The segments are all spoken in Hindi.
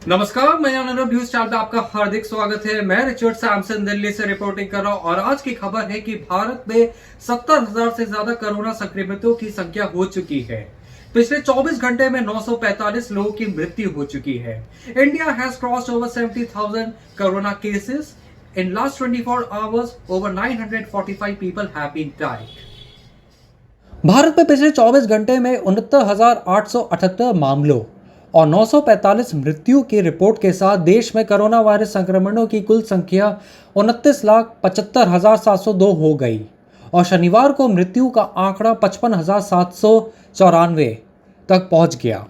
नमस्कार, मैं अनुराग न्यूज चैनल पे आपका हार्दिक स्वागत है। मैं रिचर्ड सैमसन दिल्ली से रिपोर्टिंग कर रहा हूं और आज की खबर है कि भारत में 70,000 से ज्यादा कोरोना संक्रमितों की संख्या हो चुकी है। पिछले 24 घंटे में 945 लोगों की मृत्यु हो चुकी है। India has crossed over 70,000 corona cases in last 24 hours. Over 945 people have been died. भारत में पिछले 24 घंटे में 69,878 मामलों और 945 मृत्यु की रिपोर्ट के साथ देश में कोरोना वायरस संक्रमणों की कुल संख्या 29,75,702 हो गई और शनिवार को मृत्यु का आंकड़ा 55,794 तक पहुंच गया।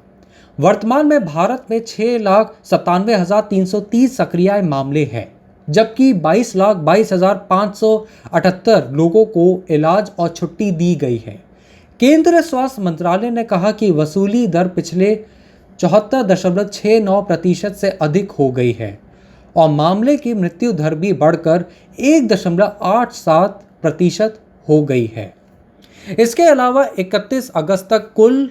वर्तमान में भारत में 6,97,330 सक्रिय मामले हैं, जबकि 22,22,578 लोगों को इलाज और छुट्टी दी गई है। केंद्रीय स्वास्थ्य मंत्रालय ने कहा कि वसूली दर पिछले 74.69% से अधिक हो गई है और मामले की मृत्यु दर भी बढ़कर 1.87% हो गई है। इसके अलावा 31 अगस्त तक कुल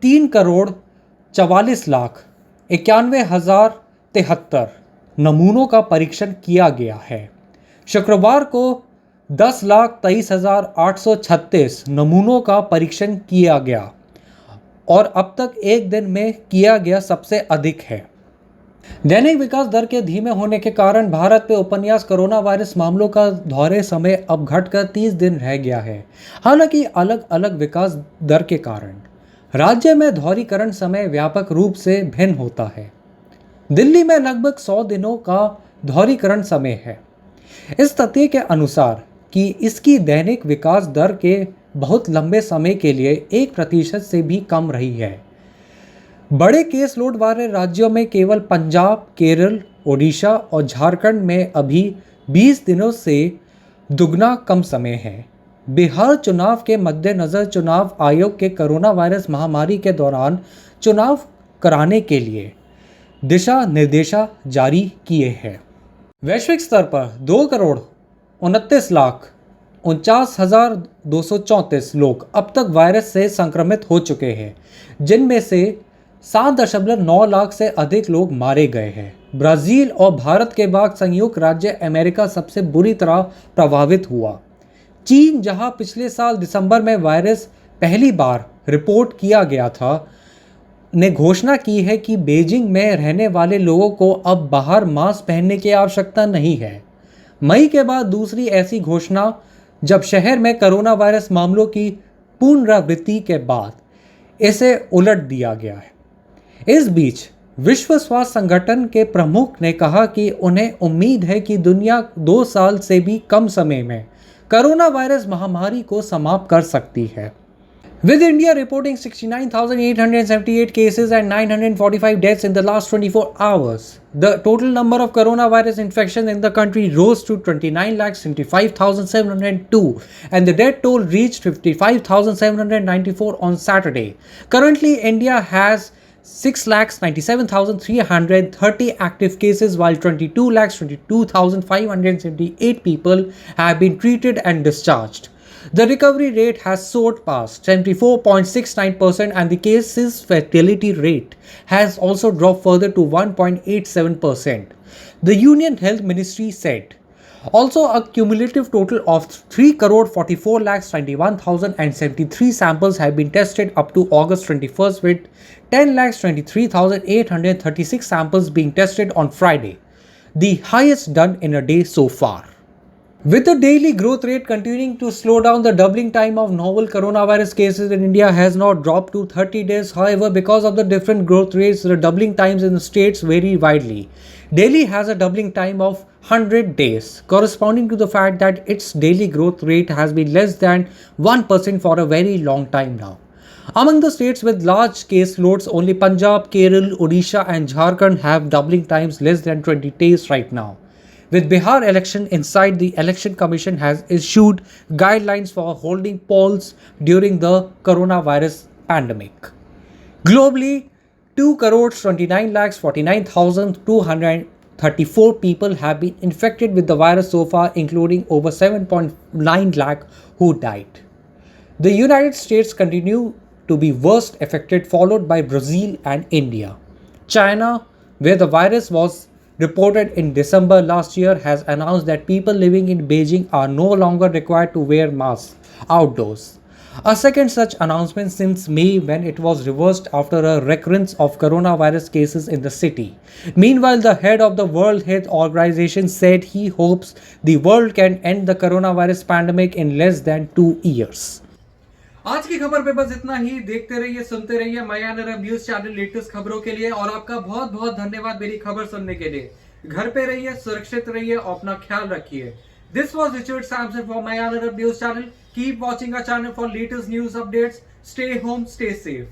3,44,91,073 नमूनों का परीक्षण किया गया है। शुक्रवार को 10,23,836 नमूनों का परीक्षण किया गया और अब तक एक दिन में किया गया सबसे अधिक है। दैनिक विकास दर के धीमे होने के कारण भारत में उपन्यास कोरोना वायरस मामलों का दोहरे समय अब घटकर 30 दिन रह गया है। हालांकि अलग अलग विकास दर के कारण राज्य में दोहरीकरण समय व्यापक रूप से भिन्न होता है। दिल्ली में लगभग 100 दिनों का दोहरीकरण समय है। इस तथ्य के अनुसार कि इसकी दैनिक विकास दर के बहुत लंबे समय के लिए 1% से भी कम रही है। बड़े केस लोड वाले राज्यों में केवल पंजाब, केरल, ओडिशा और झारखंड में अभी 20 दिनों से दुगना कम समय है। बिहार चुनाव के मद्देनजर चुनाव आयोग के कोरोना वायरस महामारी के दौरान चुनाव कराने के लिए दिशा निर्देश जारी किए हैं। वैश्विक स्तर पर 2,29,49,234 लोग अब तक वायरस से संक्रमित हो चुके हैं, जिनमें से 7.9 लाख से अधिक लोग मारे गए हैं। ब्राजील और भारत के बाद संयुक्त राज्य अमेरिका सबसे बुरी तरह प्रभावित हुआ। चीन, जहां पिछले साल दिसंबर में वायरस पहली बार रिपोर्ट किया गया था, ने घोषणा की है कि बीजिंग में रहने वाले लोगों को अब बाहर मास्क पहनने की आवश्यकता नहीं है। मई के बाद दूसरी ऐसी घोषणा जब शहर में कोरोना वायरस मामलों की पुनरावृत्ति के बाद इसे उलट दिया गया है। इस बीच विश्व स्वास्थ्य संगठन के प्रमुख ने कहा कि उन्हें उम्मीद है कि दुनिया 2 साल से भी कम समय में कोरोना वायरस महामारी को समाप्त कर सकती है। With India reporting 69,878 cases and 945 deaths in the last 24 hours, the total number of coronavirus infections in the country rose to 29,75,702 and the death toll reached 55,794 on Saturday. Currently, India has 6,97,330 active cases while 22,22,578 people have been treated and discharged. The recovery rate has soared past 74.69% and the cases fatality rate has also dropped further to 1.87%. The Union Health Ministry said. Also, a cumulative total of 3,44,91,073 samples have been tested up to August 21st, with 10,23,836 samples being tested on Friday, the highest done in a day so far. With the daily growth rate continuing to slow down, the doubling time of novel coronavirus cases in India has now dropped to 30 days. However, because of the different growth rates, the doubling times in the states vary widely. Delhi has a doubling time of 100 days, corresponding to the fact that its daily growth rate has been less than 1% for a very long time now. Among the states with large case loads, only Punjab, Kerala, Odisha and Jharkhand have doubling times less than 20 days right now. With Bihar election inside, the Election Commission has issued guidelines for holding polls during the coronavirus pandemic. Globally, 2,29,49,234 people have been infected with the virus so far, including over 7.9 lakh who died. The United States continue to be worst affected, followed by Brazil and India. China where the virus was reported in December last year, has announced that people living in Beijing are no longer required to wear masks outdoors. A second such announcement since May, when it was reversed after a recurrence of coronavirus cases in the city. Meanwhile, the head of the World Health Organization said he hopes the world can end the coronavirus pandemic in less than 2 years. आज की खबर पे बस इतना ही। देखते रहिए, सुनते रहिए माया नरम न्यूज चैनल लेटेस्ट खबरों के लिए। और आपका बहुत बहुत धन्यवाद मेरी खबर सुनने के लिए। घर पे रहिए, सुरक्षित रहिए और अपना ख्याल रखिए। This was Richard Sampson for Maya Narav News Channel. Keep watching our channel for latest news updates. Stay home, stay safe.